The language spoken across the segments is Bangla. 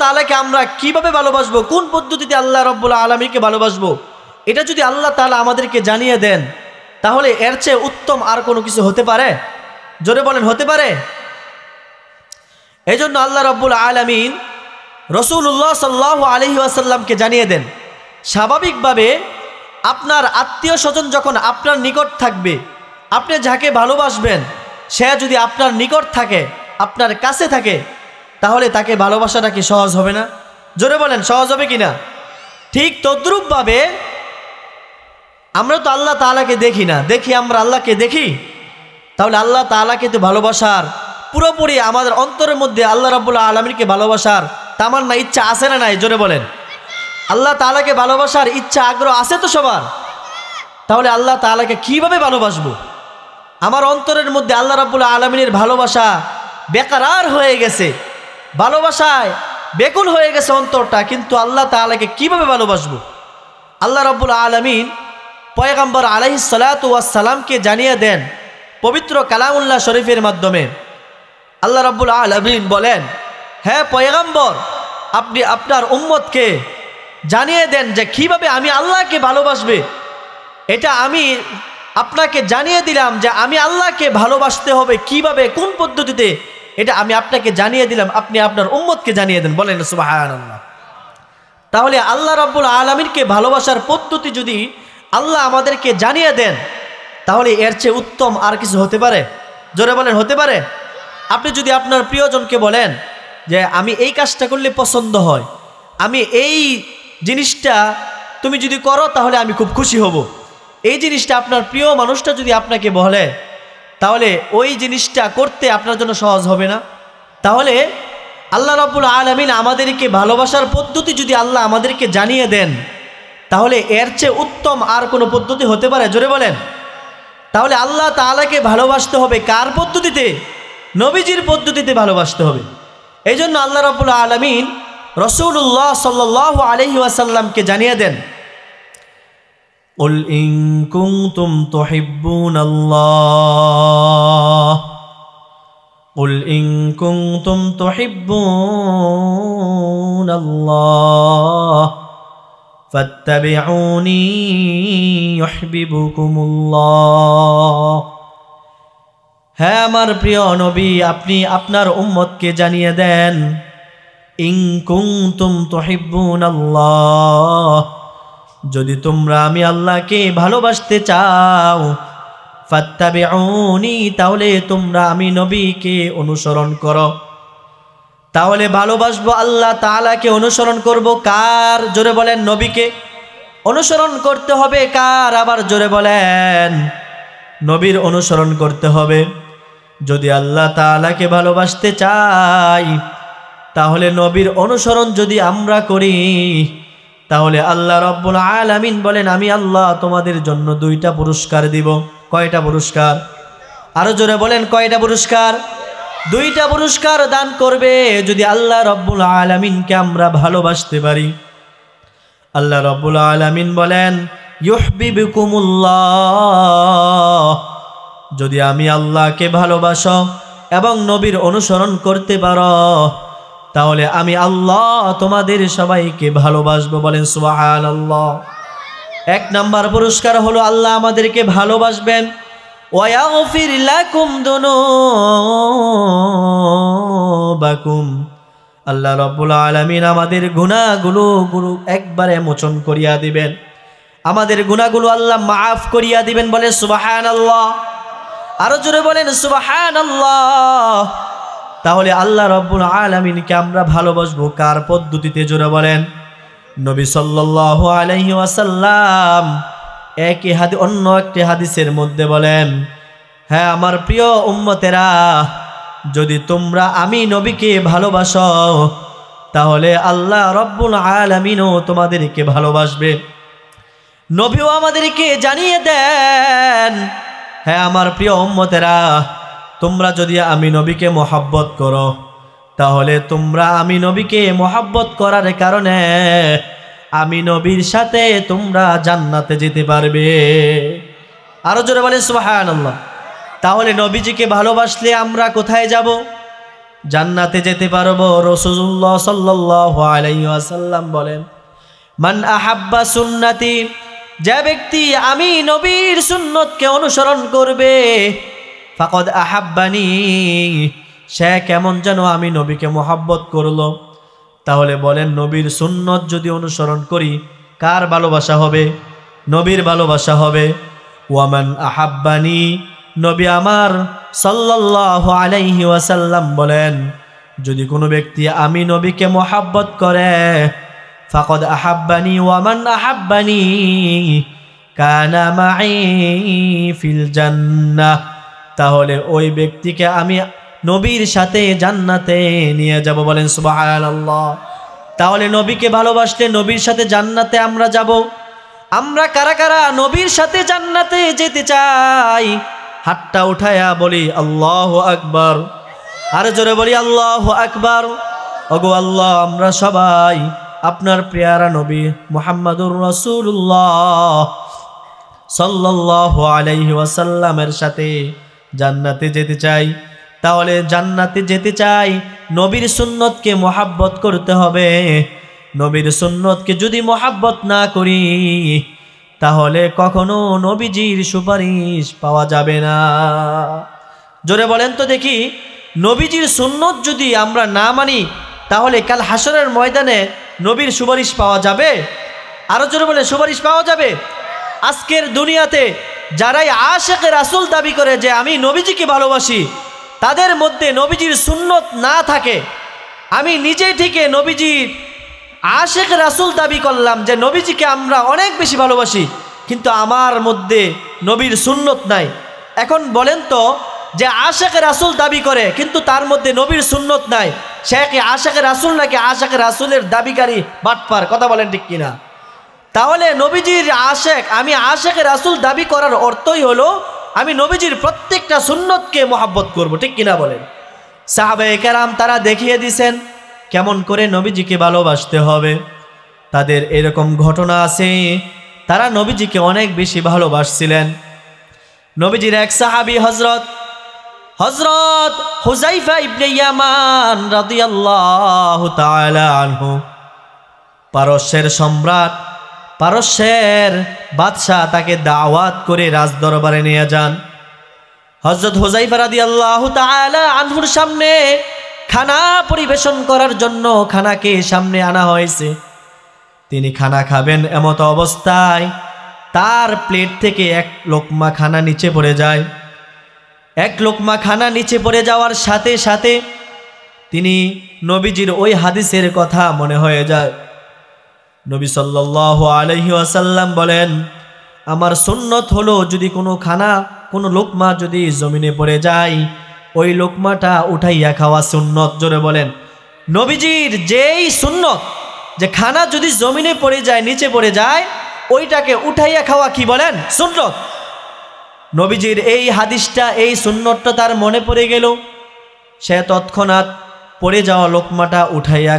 তাআলাকে আমরা কিভাবে ভালোবাসবো, কোন পদ্ধতিতে আল্লাহ রাব্বুল আলামিনকে ভালোবাসবো, এটা যদি আল্লাহ তাআলা আমাদেরকে জানিয়ে দেন, তাহলে এর চেয়ে উত্তম আর কোনো কিছু হতে পারে? জোরে বলেন, হতে পারে? এই জন্য আল্লাহ রাব্বুল আলামিন রাসূলুল্লাহ সাল্লাল্লাহু আলাইহি ওয়াসাল্লামকে জানিয়ে দেন, স্বাভাবিকভাবে আপনার আত্মীয় স্বজন যখন আপনার নিকট থাকবে, আপনি যাকে ভালোবাসবেন সে যদি আপনার নিকট থাকে, আপনার কাছে থাকে, তাহলে তাকে ভালোবাসাটা কি সহজ হবে না? জোরে বলেন, সহজ হবে কি না? ঠিক তদ্রূপভাবে আমরা তো আল্লাহ তাআলাকে দেখি না, দেখি আমরা আল্লাহকে দেখি, তাহলে আল্লাহ তাআলাকে তো ভালোবাসার পুরোপুরি আমাদের অন্তরের মধ্যে আল্লাহ রাব্বুল আলামিনকে ভালোবাসার তামান্না, ইচ্ছা আছে না নাই? জোরে বলেন। আল্লাহ তাআলাকে ভালোবাসার ইচ্ছা আগ্রহ আছে তো সবার? তাহলে আল্লাহ তাআলাকে কিভাবে ভালোবাসবো? আমার অন্তরের মধ্যে আল্লাহ রাব্বুল আলামিনের ভালোবাসা বেকরার হয়ে গেছে, ভালোবাসায় বেকুল হয়ে গেছে অন্তরটা, কিন্তু আল্লাহ তাআলাকে কিভাবে ভালোবাসবো? আল্লাহ রাব্বুল আলামিন পয়গম্বর আলাইহিস সালাতু ওয়াস সালামকে জানিয়ে দেন পবিত্র কালামুল্লাহ শরীফের মাধ্যমে। আল্লাহ রাব্বুল আলামিন বলেন, হ্যাঁ পয়গম্বর, আপনি আপনার উম্মতকে জানিয়ে দেন যে কিভাবে আমি আল্লাহকে ভালোবাসবে। এটা আমি আপনাকে জানিয়ে দিলাম যে আমি আল্লাহকে ভালোবাসতে হবে কিভাবে, কোন পদ্ধতিতে, এটা আমি আপনাকে জানিয়ে দিলাম, আপনি আপনার উম্মতকে জানিয়ে দেন। বলেন সুবহানাল্লাহ। তাহলে আল্লাহ রাব্বুল আলামিনকে ভালোবাসার পদ্ধতি যদি আল্লাহ আমাদেরকে জানিয়ে দেন, তাহলে এর চেয়ে উত্তম আর কিছু হতে পারে? জোরে বলেন, হতে পারে? আপনি যদি আপনার প্রিয়জনকে বলেন যে আমি এই কাজটা করলে পছন্দ হয়, আমি এই জিনিসটা তুমি যদি করো তাহলে আমি খুব খুশি হব, এই জিনিসটা আপনার প্রিয় মানুষটা যদি আপনাকে বলে, তাহলে ওই জিনিসটা করতে আপনার জন্য সহজ হবে না? তাহলে আল্লাহ রাব্বুল আলামিন আমাদেরকে ভালোবাসার পদ্ধতি যদি আল্লাহ আমাদেরকে জানিয়ে দেন, তাহলে এর চেয়ে উত্তম আর কোনো পদ্ধতি হতে পারে? জোরে বলেন। তাহলে আল্লাহ তাআলাকে ভালোবাসতে হবে কার পদ্ধতিতে? নবীজির পদ্ধতিতে ভালোবাসতে হবে। এই জন্য আল্লাহ রাব্বুল আলামিন রাসূলুল্লাহ সাল্লাল্লাহু আলাইহি ওয়াসাল্লামকে জানিয়ে দেন, কুল ইন কুনতুম তুহিব্বুনাল্লাহ, কুল ইন কুনতুম তুহিব্বুনাল্লাহ ফাত্তাবিউনি ইউহিব্বুকুমুল্লাহ। হ্যাঁ আমার প্রিয় নবী, আপনি আপনার উম্মতকে জানিয়ে দেন, ইন কুনতুম তুহিব্বুনাল্লাহ, যদি তোমরা আমি আল্লাহকে ভালোবাসতে চাও, ফাত্তাবিউনি, তাহলে তোমরা আমি নবীকে অনুসরণ করো। তাহলে ভালোবাসবো আল্লাহ তাআলাকে, অনুসরণ করব কার? জোরে বলেন, নবীকে। অনুসরণ করতে হবে কার? আবার জোরে বলেন, নবীর অনুসরণ করতে হবে। যদি আল্লাহ তাআলাকে ভালোবাসতে চাই, তাহলে নবীর অনুসরণ যদি আমরা করি, তাহলে আল্লাহ রাব্বুল আলামিন বলেন, আমি আল্লাহ তোমাদের জন্য 2টা পুরস্কার দিব। কয়টা পুরস্কার? আরো জোরে বলেন, কয়টা পুরস্কার? 2টা পুরস্কার দান করবে যদি আল্লাহ রাব্বুল আলামিনকে আমরা ভালোবাসতে পারি। আল্লাহ রাব্বুল আলামিন বলেন, ইউহিব্বুকুমুল্লাহ, যদি আমি আল্লাহকে ভালোবাসো এবং নবীর অনুসরণ করতে পারো, তাহলে আমি আল্লাহ তোমাদের সবাইকে ভালোবাসবো। বলেন সুবহানাল্লাহ। 1 নাম্বার পুরস্কার হলো আল্লাহ আমাদেরকে ভালোবাসবেন। ওয়ায়াগফির লাকুম যুনুবাকুম, আল্লাহ রাব্বুল আলামিন আমাদের গুনাহগুলো একবারে মোচন করিয়া দিবেন, আমাদের গুনাহগুলো আল্লাহ মাফ করিয়া দিবেন। বলে সুবহানাল্লাহ। আরো জোরে বলেন সুবহানাল্লাহ। তাহলে আল্লাহ রাব্বুল আলামিনকে আমরা ভালোবাসবো কার পদ্ধতিতে? জোরে বলেন। নবী সাল্লাল্লাহু আলাইহি ওয়াসাল্লাম অন্য একটি হাদিসের মধ্যে বলেন, হ্যাঁ আমার প্রিয় উম্মতেরা, যদি তোমরা আমি নবীকে ভালোবাসো, তাহলে আল্লাহ রাব্বুল আলামিনও তোমাদেরকে ভালোবাসবে। নবীও আমাদেরকে জানিয়ে দেন, হ্যাঁ আমার প্রিয় উম্মতেরা, তোমরা যদি আমি নবীকে মহব্বত করো, তাহলে তোমরা আমি নবীকে মহব্বত করার কারণে আমি নবীর সাথে তোমরা জান্নাতে যেতে পারবে। আরো জোরে বলেন সুবহানাল্লাহ। তাহলে নবীজিকে ভালোবাসলে আমরা কোথায় যাব? জান্নাতে যেতে পারবো। রাসূলুল্লাহ সাল্লাল্লাহু আলাইহি ওয়াসাল্লাম বলেন, মান আহাব্বা সুন্নতি, যে ব্যক্তি আমি নবীর সুন্নতকে অনুসরণ করবে, ফাকাদ আহাব্বানি, সে কেমন যেন আমি নবীকে মহব্বত করলো। তাহলে বলেন, নবীর সুন্নত যদি অনুসরণ করি কার ভালোবাসা হবে? নবীর ভালোবাসা হবে। ওয়ামান আহাব্বানি, নবী আমার সাল্লাল্লাহু আলাইহি ওয়াসাল্লাম বলেন, যদি কোনো ব্যক্তি আমি নবীকে মহব্বত করে, ফাকাদ আহাব্বানি ওয়ামান আহাব্বানি কানা মাই ফিল জান্নাহ, তাহলে ওই ব্যক্তিকে আমি নবীর সাথে জান্নাতে নিয়ে যাব। বলেন সুবহানাল্লাহ। তাহলে নবীকে ভালোবাসলে নবীর সাথে জান্নাতে আমরা যাব। আমরা কারা কারা নবীর সাথে জান্নাতে যেতে চাই? হাতটা উঠায়া বলি আল্লাহু আকবার, আর জোরে বলি আল্লাহু আকবার। ওগো আল্লাহ, আমরা সবাই আপনার প্রিয়ারা নবী মুহাম্মাদুর রাসূলুল্লাহ সাল্লাল্লাহু আলাইহি ওয়াসাল্লামের সাথে জান্নাতে যেতে চাই। তাহলে জান্নাতে যেতে চাই, নবীর সুন্নতকে মহব্বত করতে হবে। নবীর সুন্নতকে যদি মহব্বত না করি, তাহলে কখনো নবীজির সুপারিশ পাওয়া যাবে না। জোরে বলেন তো দেখি, নবীজির সুন্নত যদি আমরা না মানি, তাহলে কাল হাসরের ময়দানে নবীর সুপারিশ পাওয়া যাবে? আরো জোরে বলে, সুপারিশ পাওয়া যাবে? আজকের দুনিয়াতে যারাই আশিকে রাসূল দাবি করে যে আমি নবীজিকে ভালোবাসি, তাদের মধ্যে নবীজির সুন্নত না থাকে। আমি নিজেই ঠিক নবীজির আশিকে রাসূল দাবি করলাম যে নবীজিকে আমরা অনেক বেশি ভালোবাসি, কিন্তু আমার মধ্যে নবীর সুন্নত নাই। এখন বলেন তো, যে আশিকে রাসূল দাবি করে কিন্তু তার মধ্যে নবীর সুন্নত নাই, সে কি আশিকে রাসূল নাকি আশিকে রাসূলের দাবিকারী বাটপার? কথা বলেন ঠিক কিনা? তাহলে নবীজির আশিক, আমি আশিকে রাসূল দাবি করার অর্থই হলো আমি নবীজির প্রত্যেকটা সুন্নতকে মহব্বত করব, ঠিক কিনা বলেন? সাহাবায়ে কেরাম তারা দেখিয়ে দিয়েছেন কেমন করে নবীজিকে ভালোবাসতে হবে। তাদের এরকম ঘটনা আছে, তারা নবীজিকে অনেক বেশি ভালোবাসছিলেন। নবীজির এক সাহাবী হযরত হুযাইফা ইবনে ইয়ামান রাদিয়াল্লাহু তাআলা আনহু, পারস্যের সম্রাট, পারস্যের বাদশাহ তাকে দাওয়াত করে রাজদরবারে নিয়ে যান। হযরত হুযাইফা রাদিয়াল্লাহু তাআলা আনহুর সামনে খানা পরিবেশন করার জন্য খানাকে সামনে আনা হয়েছে। তিনি খানা খাবেন, এমত অবস্থায় তার প্লেট থেকে এক লোকমা খানা নিচে পড়ে যায়। এক লোকমা খানা নিচে পড়ে যাওয়ার সাথে সাথে তিনি নবীজির ওই হাদিসের কথা মনে হয়ে যায়। নবী সাল্লাল্লাহু আলাইহি ওয়াসাল্লাম বলেন, আমার সুন্নত হলো যদি কোনো খানা, কোনো লোকমা যদি জমিনে পড়ে যায়, ওই লোকমাটা উঠাইয়া খাওয়া সুন্নত। জোরে বলেন, নবীজির যেই সুন্নত, যে খানা যদি জমিনে পড়ে যায়, নিচে পড়ে যায়, ওইটাকে উঠাইয়া খাওয়া কি বলেন? সুন্নত। নবীজির এই হাদিসটা, এই সুন্নতটা তার মনে পড়ে গেল। সে তৎক্ষণাৎ পড়ে যাওয়া লোকমাটা উঠাইয়া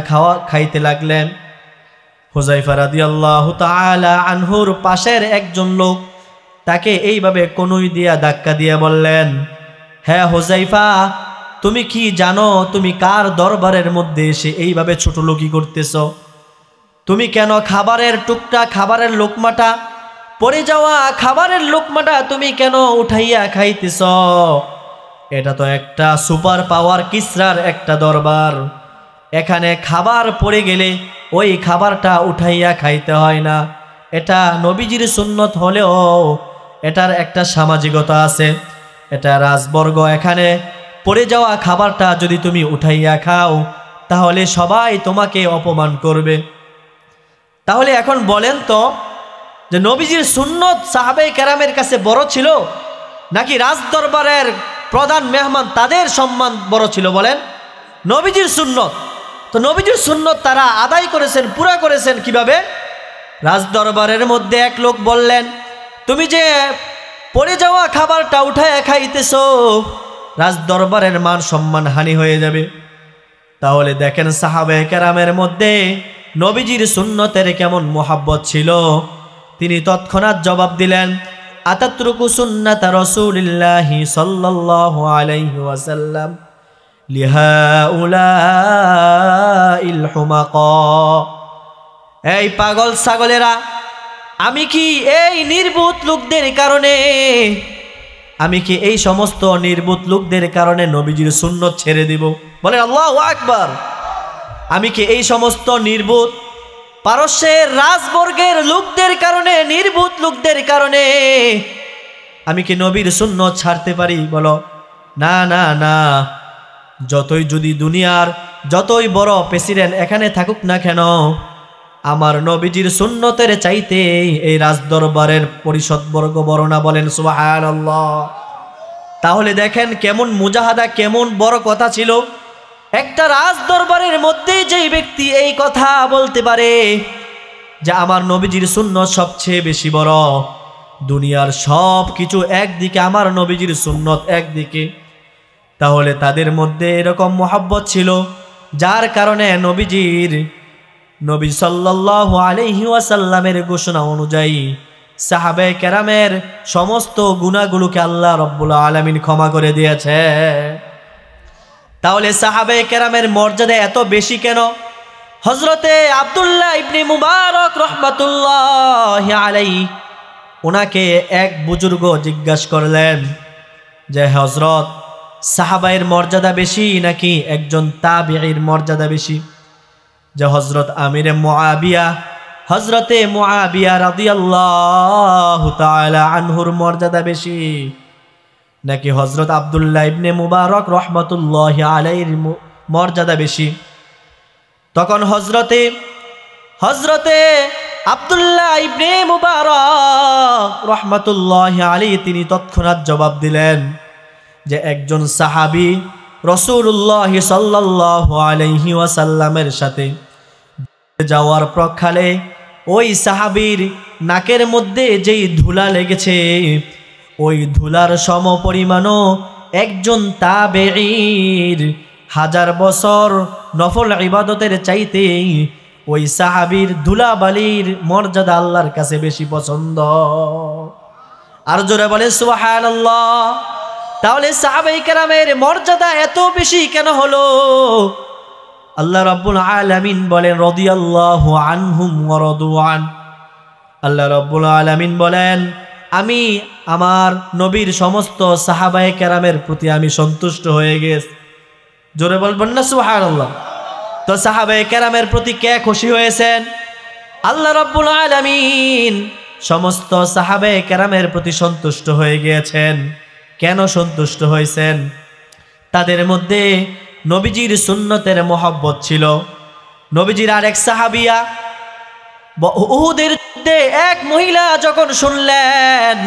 খাইতে লাগলেন। হুযাইফা রাদিয়াল্লাহু তাআলা আনহুর পাশের একজন লোক তাকে এইভাবে কনুই দিয়া ধাক্কা দিয়ে বললেন, হ্যাঁ হুযাইফা, তুমি কি জানো তুমি কার দরবারের মধ্যে এসে এইভাবে ছোটলোকি করতেছ? তুমি কেন খাবারের টুকটা, খাবারের লোকমাটা, পড়ে যাওয়া খাবারের লোকমাটা তুমি কেন উঠাইয়া খাইতেছ? এটা তো একটা সুপার পাওয়ার কিসরার একটা দরবার। এখানে খাবার পড়ে গেলে ওই খাবারটা উঠাইয়া খাইতে হয় না। এটা নবীজির সুন্নত হলেও এটার একটা সামাজিকতা আছে, এটা রাজবর্গ। এখানে পড়ে যাওয়া খাবারটা যদি তুমি উঠাইয়া খাও, তাহলে সবাই তোমাকে অপমান করবে। তাহলে এখন বলেন তো, যে নবীজির সুন্নত সাহাবায়ে কেরামের কাছে বড় ছিল নাকি রাজদরবারের প্রধান মেহমান তাদের সম্মান বড় ছিল? বলেন, নবীজির সুন্নত। তো নবীজির সুন্নত তারা আদায় করেছেন, পুরা করেছেন কিভাবে? রাজদরবারের মধ্যে এক লোক বললেন, তুমি যে পড়ে যাওয়া খাবারটা উঠায় খাইতেছ, রাজদরবারের মান সম্মান হানি হয়ে যাবে। তাহলে দেখেন সাহাবায়ে কেরামের মধ্যে নবীজির সুন্নতের কেমন মোহাব্বত ছিল। তিনি তৎক্ষণাৎ জবাব দিলেন, আতাতরুকু সুন্নাতা রাসূলিল্লাহি সাল্লাল্লাহু আলাইহি ওয়াসাল্লাম, লিহাউলাইল হুমাকা, এই পাগল ছাগলেরা, আমি কি এই নির্বোধ লোকদের কারণে, আমি কি এই সমস্ত নির্বোধ লোকদের কারণে নবীজির সুন্নত ছেড়ে দিব? বলেন আল্লাহু আকবার। আমি কি এই সমস্ত নির্বোধ পারস্যের রাজবর্গের লোকদের কারণে, নির্বোধ লোকদের কারণে আমি কি নবীর সুন্নত ছাড়তে পারি? বলো না না না। যতই যদি দুনিয়ার যতই বড় প্রেসিডেন্ট এখানে থাকুক না কেন, আমার নবীজির সুন্নতের চাইতে এই রাজদরবারের পরিষদবর্গ বড় না। বলেন সুবহানাল্লাহ। তাহলে দেখেন কেমন মুজাহাদা, কেমন বড় কথা ছিল। একটা রাজদরবারের মধ্যে যেই ব্যক্তি এই কথা বলতে পারে যে আমার নবীজির সুন্নত সবচেয়ে বেশি বড়, দুনিয়ার সব কিছু একদিকে, আমার নবীজির সুন্নত একদিকে, তাহলে তাদের মধ্যে এরকম মহব্বত ছিল যার কারণে নবী সাল্লাল্লাহু আলাইহি ওয়াসাল্লামের ঘোষণা অনুযায়ী সাহাবায়ে কেরামের সমস্ত গুনাহগুলোকে আল্লাহ রাব্বুল আলামিন ক্ষমা করে দিয়েছে। তাহলে সাহাবায়ে কেরামের মর্যাদা এত বেশি কেন? হযরতে আব্দুল্লাহ ইবনে মুবারক রাহমাতুল্লাহি আলাইহি ওনাকে এক বুজুর্গ জিজ্ঞাসা করলেন যে হযরত, সাহাবায়ের মর্যাদা বেশি নাকি একজন তাবিঈর মর্যাদা বেশি? যে হযরত হযরতে মুআবিয়া রাদিয়াল্লাহু তাআলা আনহুর মর্যাদা বেশি নাকি হযরত আব্দুল্লাহ ইবনে মুবারক রাহমাতুল্লাহি আলাইহির মর্যাদা বেশি? তখন হযরতে আব্দুল্লাহ ইবনে মুবারক রাহমাতুল্লাহি আলাইহি তিনি তৎক্ষণাৎ জবাব দিলেন যে একজন সাহাবী রাসূলুল্লাহ সাল্লাল্লাহু আলাইহি ওয়াসাল্লামের সাথে যাওয়ার প্রকালে ওই সাহাবীর নাকের মধ্যে যেই ধুলা লেগেছে, ওই ধুলার সমপরিমাণও একজন তাবেঈর 1000 বছর নফল ইবাদতের চাইতে ওই সাহাবীর ধুলাবালির মর্যাদা আল্লাহর কাছে বেশি পছন্দ। আর জোরে বলে সুবহানাল্লাহ। তাহলে সাহাবায়ে কেরামের মর্যাদা এত বেশি কেন হলো? আল্লাহ রাব্বুল আলামিন বলেন রাদিয়াল্লাহু আনহুম ওয়া রাদু আন। আল্লাহ রাব্বুল আলামিন বলেন আমি আমার নবীর সমস্ত সাহাবায়ে কেরামের প্রতি আমি সন্তুষ্ট হয়ে গেছি। জোরে বলবেন না সুবহানাল্লাহ। তো সাহাবায়ে কেরামের প্রতি কে খুশি হয়েছেন? আল্লাহ রাব্বুল আলামিন সমস্ত সাহাবায়ে কেরামের প্রতি সন্তুষ্ট হয়ে গিয়েছেন। কেন সন্তুষ্ট হয়েছেন? তাদের মধ্যে নবীজির সুন্নতের মহব্বত ছিল। নবীজির আরেক সাহাবিয়া উহুদের যুদ্ধে এক মহিলা যখন শুনলেন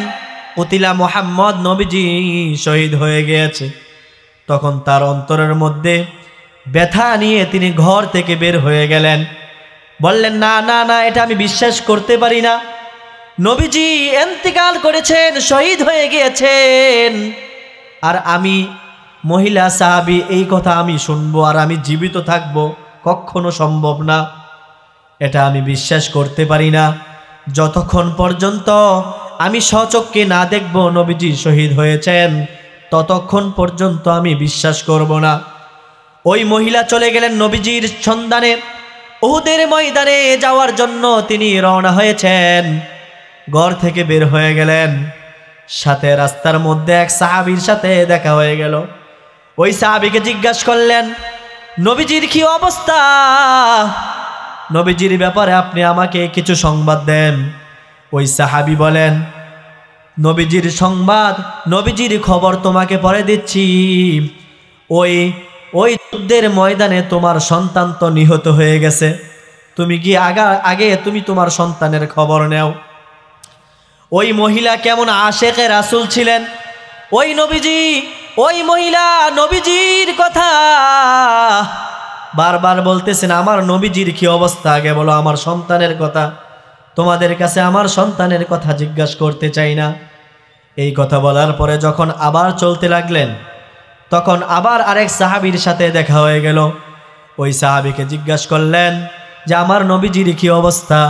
উতিলা মুহাম্মদ নবীজি শহীদ হয়ে গিয়েছে, তখন তার অন্তরের মধ্যে ব্যথা নিয়ে তিনি ঘর থেকে বের হয়ে গেলেন। বললেন না না না, এটা আমি বিশ্বাস করতে পারি না। নবীজি ইন্তেকাল করেছেন, শহীদ হয়ে গিয়েছেন, আর আমি মহিলা সাহাবী এই কথা আমি শুনবো আর আমি জীবিত থাকব, কখনো সম্ভব না। এটা আমি বিশ্বাস করতে পারি না। যতক্ষণ পর্যন্ত আমি স্বচক্ষে না দেখব নবীজি শহীদ হয়েছেন, ততক্ষণ পর্যন্ত আমি বিশ্বাস করব না। ওই মহিলা চলে গেলেন নবীজির সন্ধানে। উহুদের ময়দানে যাওয়ার জন্য তিনি রওনা হয়েছেন, ঘর থেকে বের হয়ে গেলেন। সাথে রাস্তার মধ্যে এক সাহাবীর সাথে দেখা হয়ে গেল। ওই সাহাবীকে জিজ্ঞাসা করলেন নবীজির কি অবস্থা, নবীজির ব্যাপারে আপনি আমাকে কিছু সংবাদ দেন। ওই সাহাবী বলেন নবীজির সংবাদ, নবীজির খবর তোমাকে পরে দিচ্ছি। ওই যুদ্ধের ময়দানে তোমার সন্তান তো নিহত হয়ে গেছে, তুমি কি আগে তুমি তোমার সন্তানের খবর নেও। ওই মহিলা কেমন আশেকে রাসূল ছিলেন। ওই মহিলা নবীজির কথা বারবার বলতেছেন, আমার নবীজির কি অবস্থা, আগে বলো আমার সন্তানের কথা, তোমাদের কাছে আমার সন্তানের কথা জিজ্ঞাসা করতে চাই না। এই কথা বলার পরে যখন আবার চলতে লাগলেন, তখন আবার আরেক সাহাবীর সাথে দেখা হয়ে গেল। ওই সাহাবীকে জিজ্ঞাসা করলেন যে আমার নবীজির কি অবস্থা।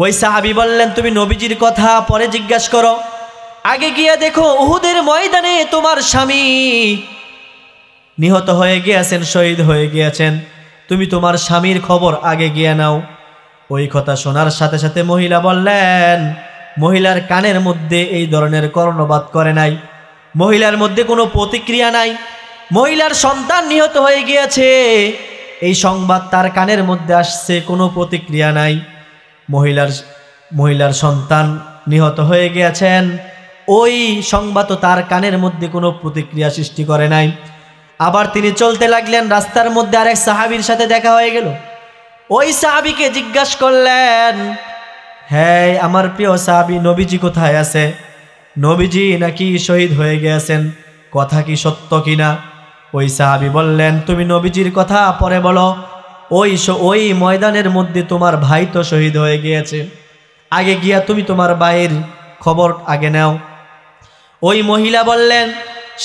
ওই সাহাবী বললেন তুমি নবীজির কথা পরে জিজ্ঞাসা করো, আগে গিয়ে দেখো উহুদের ময়দানে তোমার স্বামী নিহত হয়ে গিয়েছেন, শহীদ হয়ে গিয়েছেন, তুমি তোমার স্বামীর খবর আগে গিয়ে নাও। ওই কথা শোনার সাথে সাথে মহিলা বললেন, মহিলার কানের মধ্যে এই ধরনের কর্ণপাত করে নাই, মহিলার মধ্যে কোনো প্রতিক্রিয়া নাই। মহিলার সন্তান নিহত হয়ে গিয়েছে, এই সংবাদ তার কানের মধ্যে আসছে, কোনো প্রতিক্রিয়া নাই। মহিলার সন্তান নিহত হয়ে গিয়েছেন, ওই সংবাদও তার কানের মধ্যে কোনো প্রতিক্রিয়া সৃষ্টি করে নাই। আবার তিনি চলতে লাগলেন, রাস্তার মধ্যে আরেক সাহাবীর সাথে দেখা হয়ে গেল। ওই সাহাবীকে জিজ্ঞাসা করলেন, হ্যাঁ আমার প্রিয় সাহাবী, নবীজি কোথায় আছে? নবীজি নাকি শহীদ হয়ে গিয়েছেন, কথা কি সত্য কিনা? ওই সাহাবী বললেন, তুমি নবীজির কথা পরে বলো, ওই ময়দানের মধ্যে তোমার ভাই তো শহীদ হয়ে গিয়েছে, আগে গিয়া তুমি তোমার ভাইয়ের খবর আগে নাও। ওই মহিলা বললেন,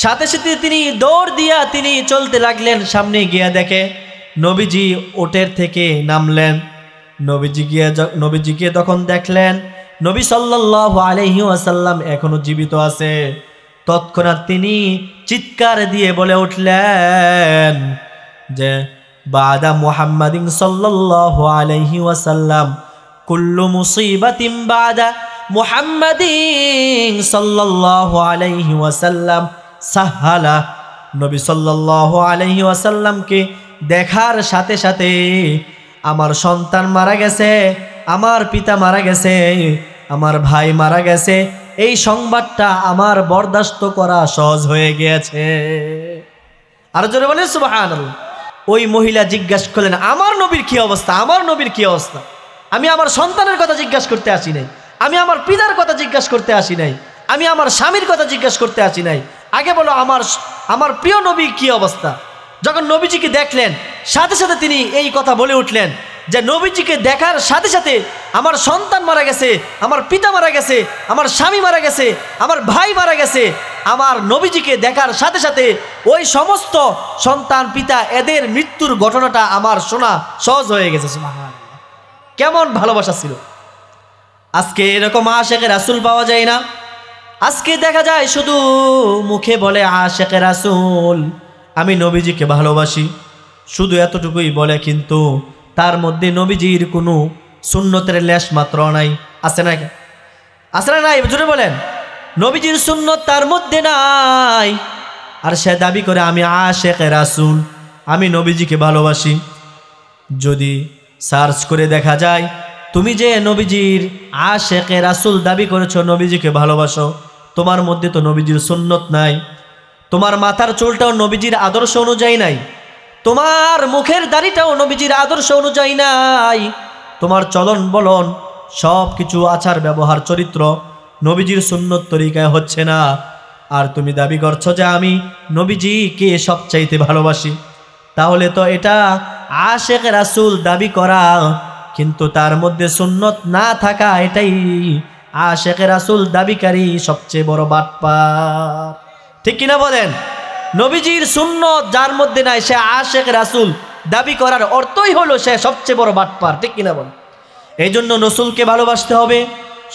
সাথে সাথে তিনি দৌড় দিয়া তিনি চলতে লাগলেন, সামনে গিয়া দেখে নবীজি ওটের থেকে নামলেন। নবীজি গিয়ে তখন দেখলেন নবী সাল্লাল্লাহু আলাইহি ওয়াসাল্লাম এখনো জীবিত আছে। তৎক্ষণাৎ তিনি চিৎকার দিয়ে বলে উঠলেন যে বাদা মুহাম্মাদিন সাল্লাল্লাহু আলাইহি ওয়াসাল্লাম কুল্লু মুসিবাতিন বাদা মুহাম্মাদিন সাল্লাল্লাহু আলাইহি ওয়াসাল্লাম সাহালা। নবী সাল্লাল্লাহু আলাইহি ওয়াসাল্লামকে দেখার সাথে সাথে আমার সন্তান মারা গেছে, আমার পিতা মারা গেছে, আমার ভাই মারা গেছে, এই সংবাদটা আমার বরদাস্ত করা সহজ হয়ে গিয়েছে। আর জোরে বলেন সুবহানাল্লাহ। ওই মহিলা জিজ্ঞাসা করলেন, আমার নবীর কি অবস্থা, আমার নবীর কি অবস্থা? আমি আমার সন্তানের কথা জিজ্ঞাসা করতে আসি নাই, আমি আমার পিতার কথা জিজ্ঞাসা করতে আসি নাই, আমি আমার স্বামীর কথা জিজ্ঞাসা করতে আসি নাই, আগে বলো আমার প্রিয় নবীর কি অবস্থা। যখন নবীজিকে দেখলেন সাথে সাথে তিনি এই কথা বলে উঠলেন যে নবীজিকে দেখার সাথে সাথে আমার সন্তান মারা গেছে, আমার পিতা মারা গেছে, আমার স্বামী মারা গেছে, আমার ভাই মারা গেছে। আমার নবীজিকে দেখার সাথে সাথে ওই সমস্ত সন্তান পিতা এদের মৃত্যুর ঘটনাটা আমার শোনা সহজ হয়ে গেছে। সুবহানাল্লাহ, কেমন ভালোবাসা ছিল! আজকে এরকম আশেকে রাসূল পাওয়া যায় না। আজকে দেখা যায় শুধু মুখে বলে আশেকে রাসূল, আমি নবীজিকে ভালোবাসি, শুধু এতটুকুই বলে, কিন্তু তার মধ্যে নবীজির কোনো সুন্নতের লেশ মাত্র নাই। আছে না? আছে না? নাই? জোরে বলেন। নবীজির সুন্নত তার মধ্যে নাই, আর সে দাবি করে আমি আশেকে রাসূল, আমি নবীজিকে ভালোবাসি। যদি সার্চ করে দেখা যায় তুমি যে নবীজির আশেকে রাসূল দাবি করেছো, নবীজিকে ভালোবাসো, তোমার মধ্যে তো নবীজির সুন্নত নাই, তোমার মাথার চুলটাও নবীজির আদর্শ অনুযায়ী নাই, তোমার মুখের দাড়িটাও নবীজির আদর্শ অনুযায়ী নাই, তোমার চলন বলন সব কিছু আচার ব্যবহার চরিত্র নবীজির সুন্নত তরিকায় হচ্ছে না, আর তুমি দাবি করছো যে আমি নবীজিকে সবচাইতে ভালোবাসি। তাহলে তো এটা আশেকে রাসূল দাবি করা, কিন্তু তার মধ্যে সুন্নত না থাকা, এটাই আশেকে রাসূল দাবিকারী সবচেয়ে বড় বাটপার। ঠিক কিনা বলেন? নবীজির সুন্নত যার মধ্যে নাই সে আশেকে রাসূল দাবি করার অর্থই হলো সে সবচেয়ে বড় বাটপার। ঠিক কিনা বলেন? এই জন্য রসুলকে ভালোবাসতে হবে।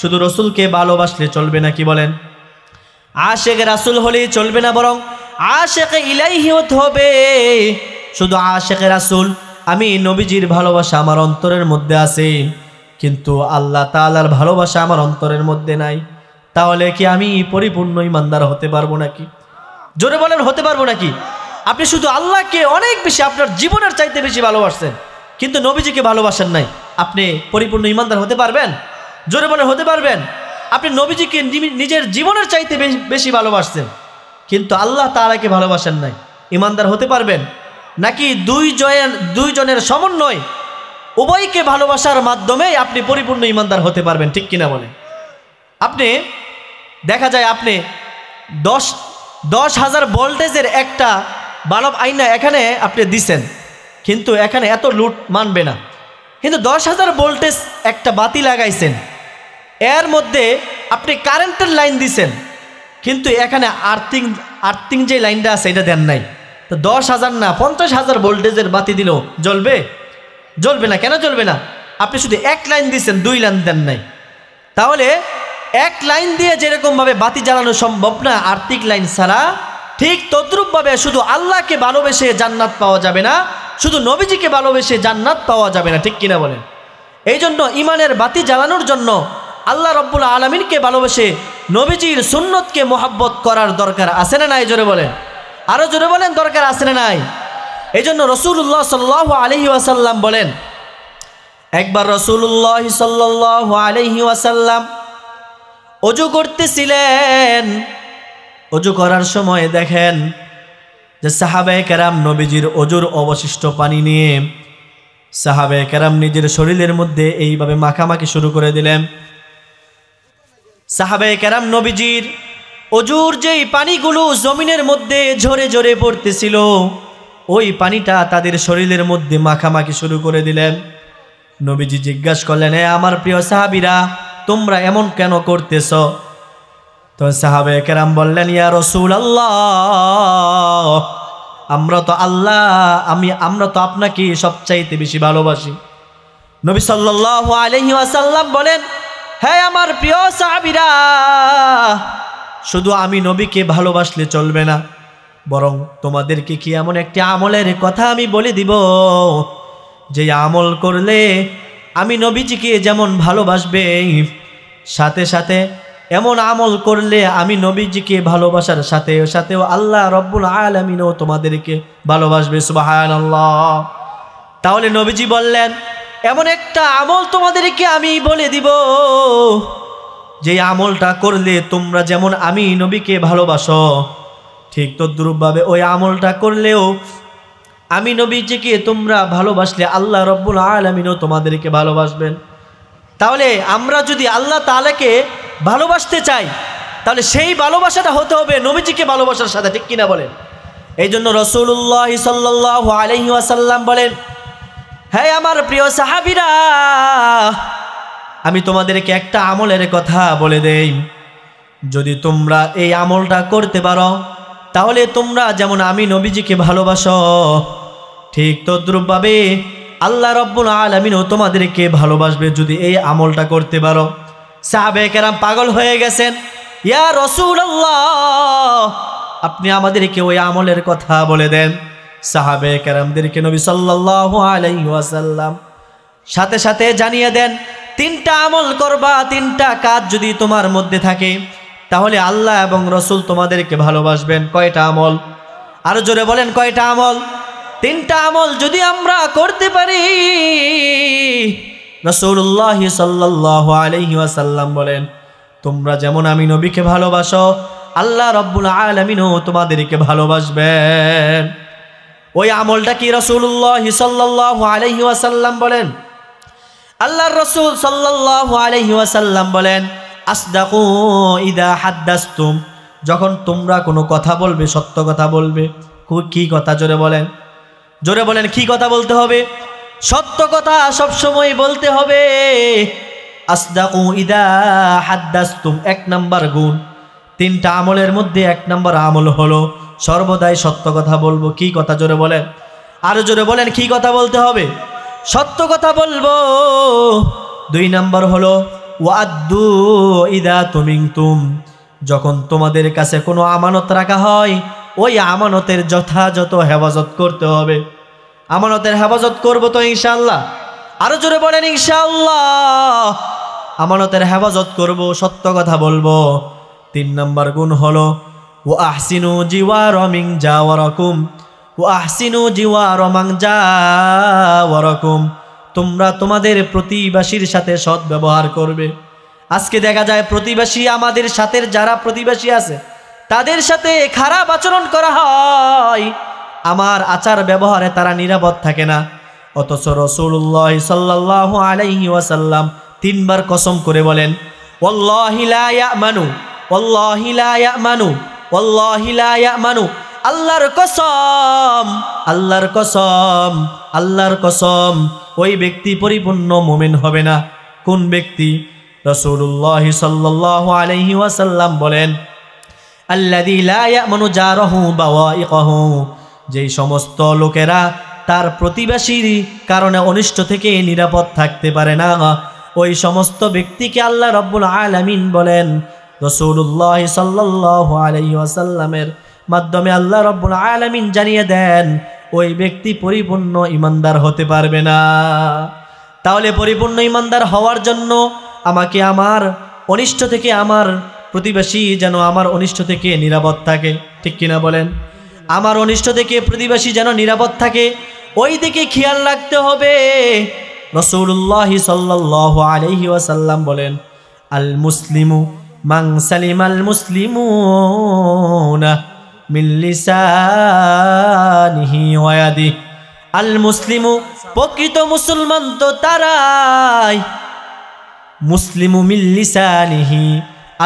শুধু রসুলকে ভালোবাসলে চলবে না, কি বলেন? আশেকে রাসূল হলেই চলবে না, বরং আশেকে ইলাইহি হতে হবে। শুধু আশেকে রাসূল, আমি নবীজির ভালোবাসা আমার অন্তরের মধ্যে আছে, কিন্তু আল্লাহ তাআলার ভালোবাসা আমার অন্তরের মধ্যে নাই। তাহলে কি আমি পরিপূর্ণ ইমানদার হতে পারবো নাকি? জোরে বলেন, হতে পারবো নাকি? আপনি শুধু আল্লাহকে অনেক বেশি, আপনার জীবনের চাইতে বেশি ভালোবাসছেন, কিন্তু নবীজিকে ভালোবাসেন নাই, আপনি পরিপূর্ণ ইমানদার হতে পারবেন? জোরে বলেন, হতে পারবেন? আপনি নবীজিকে নিজের জীবনের চাইতে বেশি ভালোবাসছেন, কিন্তু আল্লাহ তাআলাকে ভালোবাসেন নাই, ইমানদার হতে পারবেন নাকি? দুইজনের সমন্বয়, উভয়কে ভালোবাসার মাধ্যমে আপনি পরিপূর্ণ ইমানদার হতে পারবেন। ঠিক কিনা বলেন? আপনি দেখা যায় আপনি 10,000 ভোল্টেজের একটা বাল্ব আইনা এখানে আপনি দিছেন, কিন্তু এখানে এত লুট মানবে না, কিন্তু 10,000 ভোল্টেজ একটা বাতি লাগাইছেন, এর মধ্যে আপনি কারেন্টের লাইন দিছেন, কিন্তু এখানে আর্থিং যে লাইনটা আছে এটা দেন নাই, তো 10,000 না 50,000 ভোল্টেজের বাতি দিলেও জ্বলবে? জ্বলবে না। কেন জ্বলবে না? আপনি শুধু এক লাইন দিচ্ছেন, 2 লাইন দেন নাই। তাহলে এক লাইন দিয়ে যেরকমভাবে বাতি জ্বালানো সম্ভব না, আর্থিক লাইন ছাড়া ঠিক তদ্রূপভাবে শুধু আল্লাহকে ভালোবেসে জান্নাত পাওয়া যাবে না, শুধু নবীজিকে ভালোবেসে জান্নাত পাওয়া যাবে না, ঠিক কিনা বলেন? এই জন্য ইমানের বাতি জ্বালানোর জন্য আল্লাহ রব্বুল আলামিনকে ভালোবেসে নবীজির সুন্নতকে মোহাব্বত করার দরকার আছে না নাই? জোরে বলেন, আরো জোরে বলেন, দরকার আছে না নাই? এই জন্য রাসূলুল্লাহ সাল্লাল্লাহু আলাইহি ওয়াসাল্লাম বলেন, একবার রাসূলুল্লাহ সাল্লাল্লাহু আলাইহি ওয়াসাল্লাম ওযু করতেছিলেন। ওযু করার সময় দেখেন যে সাহাবায়ে কেরাম নবীজির ওযুর অবশিষ্ট পানি নিয়ে সাহাবায়ে কেরাম নিজের শরীরের মধ্যে এইভাবে মাখামাখি শুরু করে দিলেন। সাহাবায়ে কেরাম নবীজির ওযুর যেই পানিগুলো জমিনের মধ্যে ঝরে ঝরে পড়তেছিল, ওই পানিটা তাদের শরীরের মধ্যে মাখামাখি শুরু করে দিলেন। নবীজি জিজ্ঞাসা করলেন, হে আমার প্রিয় সাহাবীরা, তোমরা এমন কেন করতেছ? তো সাহাবায়ে কেরাম বললেন, ইয়া রাসূলুল্লাহ, আমরা তো আপনাকে সবচাইতে বেশি ভালোবাসি। নবী সাল্লাল্লাহু আলাইহি ওয়াসাল্লাম বলেন, হে আমার প্রিয় সাহাবীরা, শুধু আমি নবীকে ভালোবাসলে চলবে না, বরং তোমাদেরকে কি এমন একটি আমলের কথা আমি বলে দিব, যে আমল করলে আমি নবীজিকে যেমন ভালোবাসবে, সাথে সাথে এমন আমল করলে আমি নবীজিকে ভালোবাসার সাথে সাথেও আল্লাহ রব্বুল আলামিনও তোমাদেরকে ভালোবাসবে। সুবহানাল্লাহ। তাহলে নবীজি বললেন, এমন একটা আমল তোমাদেরকে আমি বলে দিব, যে আমলটা করলে তোমরা যেমন আমি নবীকে ভালোবাসো, ঠিক তদ্রূপভাবে ওই আমলটা করলেও আমি নবীজিকে তোমরা ভালোবাসলে আল্লাহ রব্বুল আলামিনও তোমাদেরকে ভালোবাসবেন। তাহলে আমরা যদি আল্লাহ তাআলাকে ভালোবাসতে চাই, তাহলে সেই ভালোবাসাটা হতে হবে নবীজিকে ভালোবাসার সাথে, ঠিক কিনা বলেন? এই জন্য রাসূলুল্লাহ সাল্লাল্লাহু আলাইহি ওয়াসাল্লাম বলেন, হে আমার প্রিয় সাহাবীরা, আমি তোমাদেরকে একটা আমলের কথা বলে দেই, যদি তোমরা এই আমলটা করতে পারো, তাহলে তোমরা যেমন আমি নবীজিকে ভালোবাসো, ঠিক তদ্রূপভাবে আল্লাহ রব্বুল আলামিনও তোমাদেরকে ভালোবাসবে যদি এই আমলটা করতে পারো। সাহাবায়ে কেরাম পাগল হয়ে গেছেন, ইয়া রাসূলুল্লাহ, আপনি আমাদেরকে ওই আমলের কথা বলে দেন। সাহাবায়ে কেরামদেরকে নবী সাল্লাল্লাহু আলাইহি ওয়াসাল্লাম সাথে সাথে জানিয়ে দেন, তিনটা আমল করবা, তিনটা কাজ যদি তোমার মধ্যে থাকে, তাহলে আল্লাহ এবং রসুল তোমাদেরকে ভালোবাসবেন। কয়টা আমল? আরো জোরে বলেন, কয়টা আমল? তিনটা আমল যদি আমরা করতে পারি, রাসূলুল্লাহ সাল্লাল্লাহু আলাইহি ওয়াসাল্লাম বলেন, তোমরা যেমন আমি নবীকে ভালোবাসো, আল্লাহ রব্বুল আলামিনও তোমাদেরকে ভালোবাসবেন। ওই আমলটা কি? রাসূলুল্লাহ সাল্লাল্লাহু আলাইহি ওয়াসাল্লাম বলেন, আল্লাহর রাসূল সাল্লাল্লাহু আলাইহি ওয়াসাল্লাম বলেন, আসদাকু ইদা হাদ্দাসতুম, যখন তোমরা কোনো কথা বলবে সত্য কথা বলবে। কি কথা? জোরে বলেন, জোরে বলেন, কি কথা বলতে হবে? সত্য কথা সবসময় বলতে হবে। আসদাকু ইদা হাদ্দাসতুম, এক নাম্বার গুণ। তিনটা আমলের মধ্যে এক নাম্বার আমল হলো সর্বদাই সত্য কথা বলবো। কি কথা? জোরে বলেন, আরো জোরে বলেন, কি কথা বলতে হবে? সত্য কথা বলবো। দুই নাম্বার হলো ওয়াদ্দু ইদা তুমিনতুম, যখন তোমাদের কাছে কোনো আমানত রাখা হয়, ওই আমানতের যথাযথ হেফাজত করতে হবে। আমানতের হেফাজত করবো তো ইনশাআল্লাহ? আরো জোরে বলেন, ইনশাআল্লাহ। আমানতের হেফাজত করব, সত্য কথা বলবো। তিন নাম্বার গুণ হলো ওয়া আহসিনু জিওয়ার মিন জাওয়ারাকুম, ওয়া আহসিনু জিওয়ার মান জাওয়ারাকুম, তোমরা তোমাদের প্রতিবেশীর সাথে সৎ ব্যবহার করবে। আজকে দেখা যায় প্রতিবেশী, আমাদের সাথে যারা প্রতিবেশী আছে তাদের সাথে খারাপ আচরণ করা হয়, আমার আচার ব্যবহারে তারা নিরাপদ থাকে না। অথচ রাসূলুল্লাহ সাল্লাল্লাহু আলাইহি ওয়াসাল্লাম তিনবার কসম করে বলেন, ওয়াল্লাহি লা ইয়ামানু, ওয়াল্লাহি লা ইয়ামানু, ওয়াল্লাহি লা ইয়ামানু, আল্লাহর কসম, আল্লাহর কসম, আল্লাহর কসম, ওই ব্যক্তি পরিপূর্ণ মুমিন হবে না। কোন ব্যক্তি? রাসূলুল্লাহ সাল্লাল্লাহু আলাইহি ওয়াসাল্লাম বলেন, আল্লাযী লা ইয়ামানু জারাহু বাওয়াইকাহু, যেই সমস্ত লোকেরা তার প্রতিবেশীর কারণে অনিষ্ট থেকে নিরাপদ থাকতে পারে না, ওই সমস্ত ব্যক্তিকে আল্লাহ রাব্বুল আলামিন বলেন রাসূলুল্লাহ সাল্লাল্লাহু আলাইহি ওয়াসাল্লামের মাধ্যমে আল্লাহ রাব্বুল আলামিন জানিয়ে দেন ওই ব্যক্তি পরিপূর্ণ ঈমানদার হতে পারবে না। তাহলে পরিপূর্ণ ঈমানদার হওয়ার জন্য আমাকে আমার অনিষ্ট থেকে, আমার প্রতিবেশী যেন আমার অনিষ্ট থেকে নিরাপদ থাকে, ঠিক কিনা বলেন? আমার অনিষ্ট থেকে প্রতিবেশী যেন নিরাপদ থাকে, ওই দিকে খেয়াল রাখতে হবে। রাসূলুল্লাহ সাল্লাল্লাহু আলাইহি ওয়াসাল্লাম বলেন, আল মুসলিমু মান সালিমাল মুসলিমুনা মিন লিসানিহি ওয়া ইয়াদিহি। আল মুসলিমু, প্রকৃত মুসলমান তো তারাই, মুসলিমু মিন লিসানিহি,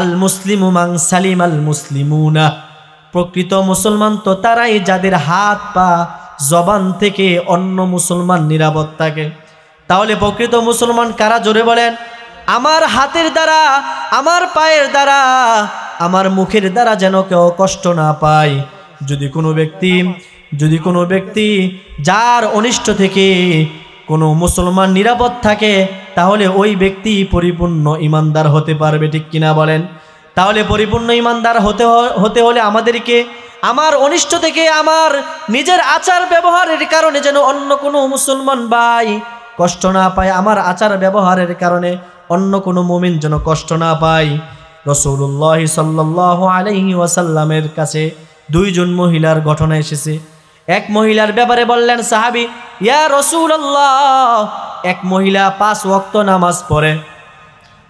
আল মুসলিমু মান সালিমাল মুসলিমুনা, প্রকৃত মুসলমান তো তারাই যাদের হাত পা জবান থেকে অন্য মুসলমান নিরাপদ থাকে। তাহলে প্রকৃত মুসলমান কারা? জোরে বলেন। আমার হাতের দ্বারা, আমার পায়ের দ্বারা, আমার মুখের দ্বারা যেন কেউ কষ্ট না পায়। যদি কোনো ব্যক্তি যার অনিষ্ট থেকে কোনো মুসলমান নিরাপদ থাকে, তাহলে ওই ব্যক্তি পরিপূর্ণ ঈমানদার হতে পারবে, ঠিক কিনা বলেন? তাহলে পরিপূর্ণ ঈমানদার হতে হলে আমাদেরকে আমার অনিষ্ট থেকে, আমার নিজের আচার ব্যবহারের কারণে যেন অন্য কোনো মুসলমান ভাই কষ্ট না পায়, আমার আচার ব্যবহারের কারণে অন্য কোনো মুমিন যেন কষ্ট না পায়। রাসূলুল্লাহ সাল্লাল্লাহু আলাইহি ওয়াসাল্লামের কাছে দুইজন মহিলার ঘটনা এসেছে। এক মহিলার ব্যাপারে বললেন সাহাবী, ইয়া রাসূলুল্লাহ, এক মহিলা 5 ওয়াক্ত নামাজ পড়ে,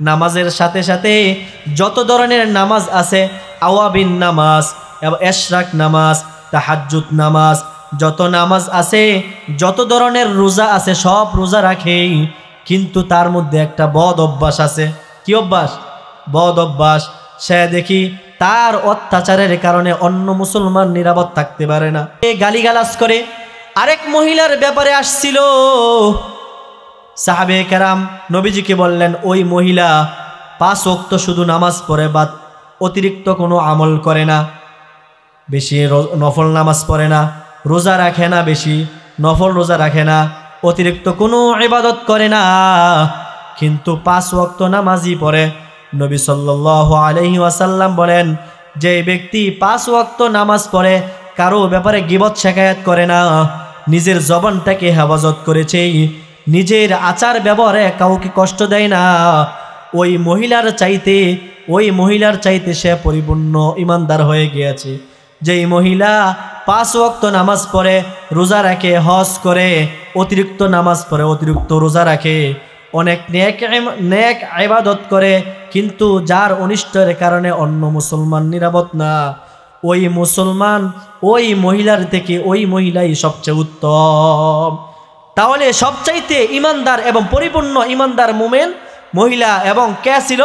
নামাজের সাথে সাথে যত ধরনের নামাজ আছে, আওয়াবিন নামাজ, এশরাক নামাজ, তাহাজ্জুদ নামাজ, যত নামাজ আছে, যত ধরনের রোজা আছে, সব রোজা রাখে। কিন্তু তার মধ্যে একটা বদ অভ্যাস আছে। কি অভ্যাস? বদ অভ্যাস। সে দেখি তার অত্যাচারের কারণে অন্য মুসলমান নিরাপদ থাকতে পারে না, গালিগালাজ করে। আরেক মহিলার ব্যাপারে আসছিল, সাহাবে কেরাম নবীজিকে বললেন, ওই মহিলা 5 ওয়াক্ত শুধু নামাজ পড়ে, বা অতিরিক্ত কোনো আমল করে না, বেশি নফল নামাজ পড়ে না, রোজা রাখে না, বেশি নফল রোজা রাখে না, অতিরিক্ত কোনো ইবাদত করে না, কিন্তু 5 ওয়াক্ত নামাজই পড়ে। নবী সাল্লাল্লাহু আলাইহি ওয়াসাল্লাম বলেন, যে ব্যক্তি 5 ওয়াক্ত নামাজ পড়ে, কারো ব্যাপারে গীবত শিকায়াত করে না, নিজের জবানটাকে হেফাজত করেছে, নিজের আচার ব্যবহারে কাউকে কষ্ট দেয় না, ওই মহিলার চাইতে সে পরিপূর্ণ ঈমানদার হয়ে গিয়েছে। যেই মহিলা 5 ওয়াক্ত নামাজ পড়ে, রোজা রাখে, হজ করে, অতিরিক্ত নামাজ পড়ে, অতিরিক্ত রোজা রাখে, অনেক নেক ইবাদত করে, কিন্তু যার অনিষ্টের কারণে অন্য মুসলমান নিরাপদ না, ওই মহিলার থেকে ওই মহিলাই সবচেয়ে উত্তম। তাহলে সবচাইতে ঈমানদার এবং পরিপূর্ণ ঈমানদার মুমিন মহিলা এবং কে ছিল?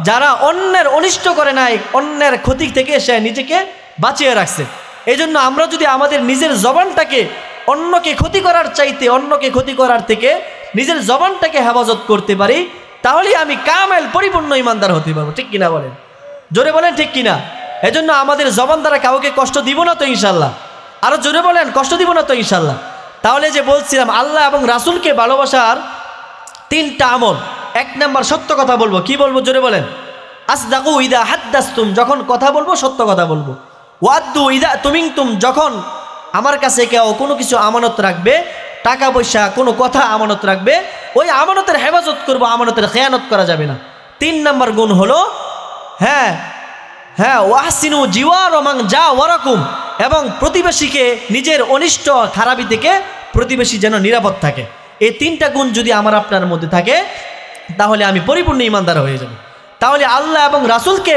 যারা অন্যের অনিষ্ট করে নাই, অন্যের ক্ষতি থেকে সে নিজেকে বাঁচিয়ে রাখছে। এই জন্য আমরা যদি আমাদের নিজের জবানটাকে অন্যকে ক্ষতি করার থেকে নিজের জবানটাকে হেফাজত করতে পারি, তাহলে আমি কামেল পরিপূর্ণ ঈমানদার হতে পারবো, ঠিক কিনা বলেন? জোরে বলেন, ঠিক কিনা? এই জন্য আমাদের জবান দ্বারা কাউকে কষ্ট দিব না তো ইনশাল্লাহ। আরো জোরে বলেন, কষ্ট দিব না তো ইনশাল্লাহ। তাহলে যে বলছিলাম, আল্লাহ এবং রাসূলকে ভালোবাসার 3টা আমল। 1 নাম্বার, সত্য কথা বলবো। কি বলবো? জোরে বলেন। আসদাকু ইদা হাদ্দাসতুম, যখন কথা বলবো সত্য কথা বলবো। ওয়াদ্দু ইদা তুমিনতুম, যখন আমার কাছে কেউ কোনো কিছু আমানত রাখবে, টাকা পয়সা কোনো কথা আমানত রাখবে, ওই আমানতের হেফাজত করবো, আমানতের খেয়ানত করা যাবে না। 3 নাম্বার গুণ হলো ওয়াহসিনু জিওয়ার মান যা ওয়ারাকুম, এবং প্রতিবেশীকে নিজের অনিষ্ট খারাপি থেকে প্রতিবেশী যেন নিরাপদ থাকে। এই 3টা গুণ যদি আমার আপনার মধ্যে থাকে, তাহলে আমি পরিপূর্ণ ঈমানদার হয়ে যাব। তাহলে আল্লাহ এবং রাসূলকে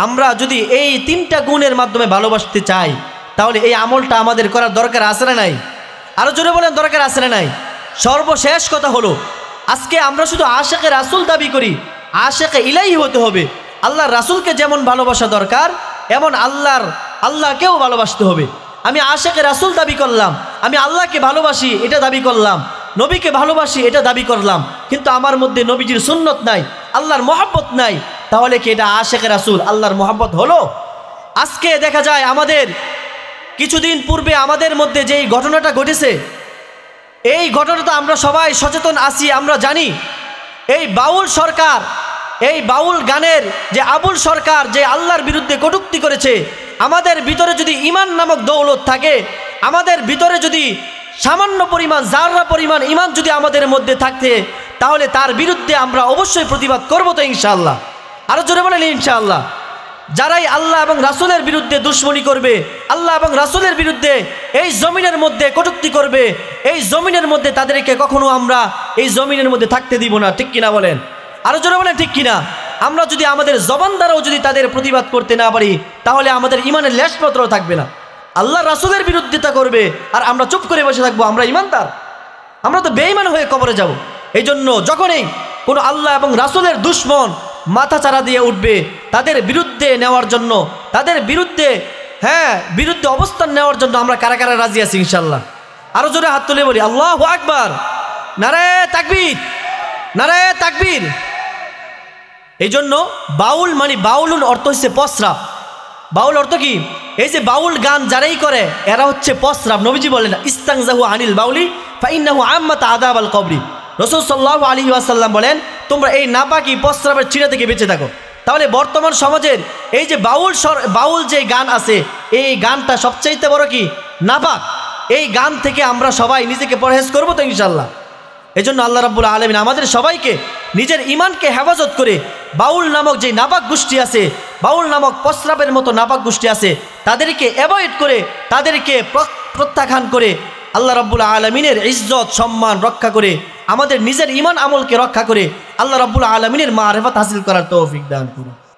আমরা যদি এই 3টা গুণের মাধ্যমে ভালোবাসতে চাই, তাহলে এই আমলটা আমাদের করার দরকার আছে না নাই? আরো জোরে বলেন, দরকার আছে না নাই? সর্বশেষ কথা হলো, আজকে আমরা শুধু আশিকে রাসূল দাবি করি, আশিকে ইলাহি হতে হবে। আল্লাহর রাসূলকে যেমন ভালোবাসা দরকার, এমন আল্লাহকেও ভালোবাসতে হবে। আমি আশিকে রাসূল দাবি করলাম, আমি আল্লাহকে ভালোবাসি এটা দাবি করলাম, নবীকে ভালোবাসি এটা দাবি করলাম, কিন্তু আমার মধ্যে নবীজির সুন্নত নাই, আল্লাহর মহব্বত নাই, তাহলে কি এটা আশিকে রাসূল, আল্লাহর মহব্বত হলো? আজকে দেখা যায় আমাদের কিছুদিন পূর্বে আমাদের মধ্যে যেই ঘটনাটা ঘটেছে, এই ঘটনাটা আমরা সবাই সচেতন আছি, আমরা জানি। এই বাউল সরকার, এই বাউল গানের যে আবুল সরকার যে আল্লাহর বিরুদ্ধে কটূক্তি করেছে, আমাদের ভিতরে যদি ঈমান নামক দৌলত থাকে, আমাদের ভিতরে যদি সামান্য পরিমাণ জাররা পরিমাণ ঈমান যদি আমাদের মধ্যে থাকে, তাহলে তার বিরুদ্ধে আমরা অবশ্যই প্রতিবাদ করব তো ইনশাআল্লাহ। আরো জোরে বলেন ইনশাআল্লাহ। যারাই আল্লাহ এবং রাসূলের বিরুদ্ধে দুশমনী করবে, আল্লাহ এবং রাসূলের বিরুদ্ধে এই জমিনের মধ্যে কটূক্তি করবে, এই জমিনের মধ্যে তাদেরকে কখনো আমরা এই জমিনের মধ্যে থাকতে দিব না, ঠিক কিনা বলেন? আরো জোরে বলেন ঠিক কিনা? আমরা যদি আমাদের জবান দ্বারাও যদি তাদের প্রতিবাদ করতে না পারি, তাহলে আমাদের ইমানের লেশমাত্র থাকবে না। আল্লাহ রাসূলের বিরুদ্ধিতা করবে আর আমরা চুপ করে বসে থাকবো, আমরা ইমানদার? আমরা তো বেঈমান হয়ে কবরে যাব। এই জন্য যখনই কোনো আল্লাহ এবং রাসূলের দুশমন মাথা চারা দিয়ে উঠবে, তাদের বিরুদ্ধে নেওয়ার জন্য, তাদের বিরুদ্ধে বিরুদ্ধে অবস্থান নেওয়ার জন্য আমরা কারা কারা রাজি আছি ইনশাআল্লাহ? আরো জোরে হাত তুলে বলি আল্লাহু আকবার, নারায়ে তাকবীর, নারায়ে তাকবীর। এই জন্য বাউল মানে বাউলুন অর্থ হচ্ছে প্রস্রাব। বাউল অর্থ কি? এই যে বাউল গান যারাই করে এরা হচ্ছে প্রস্রাব। নবীজি বলেন ইস্তাংজাহু আনিল বাউলি ফাইন্নাহু আম্মাত আযাবাল কবরি। রাসূল সাল্লাল্লাহু আলাইহি ওয়াসাল্লাম বলেন তোমরা এই নাপাকি প্রস্রাবের চিড়া থেকে বেঁচে থাকো। তাহলে বর্তমান সমাজের এই যে বাউল যে গান আছে, এই গানটা সবচাইতে বড় কি? নাপাক। এই গান থেকে আমরা সবাই নিজেকে পরহেজ করবো তো ইনশাআল্লাহ। এই জন্য আল্লাহ রাব্বুল আলামিন আমাদের সবাইকে নিজের ইমানকে হেফাজত করে বাউল নামক যে নাপাক গোষ্ঠী আছে, বাউল নামক প্রস্রাবের মতো নাপাক গোষ্ঠী আছে, তাদেরকে অ্যাভয়েড করে, তাদেরকে প্রত্যাখ্যান করে আল্লাহ রাব্বুল আলামিনের ইজ্জত সম্মান রক্ষা করে, আমাদের নিজের ইমান আমলকে রক্ষা করে আল্লাহ রাব্বুল আলামিনের মারিফাত হাসিল করার তৌফিক দান করুন।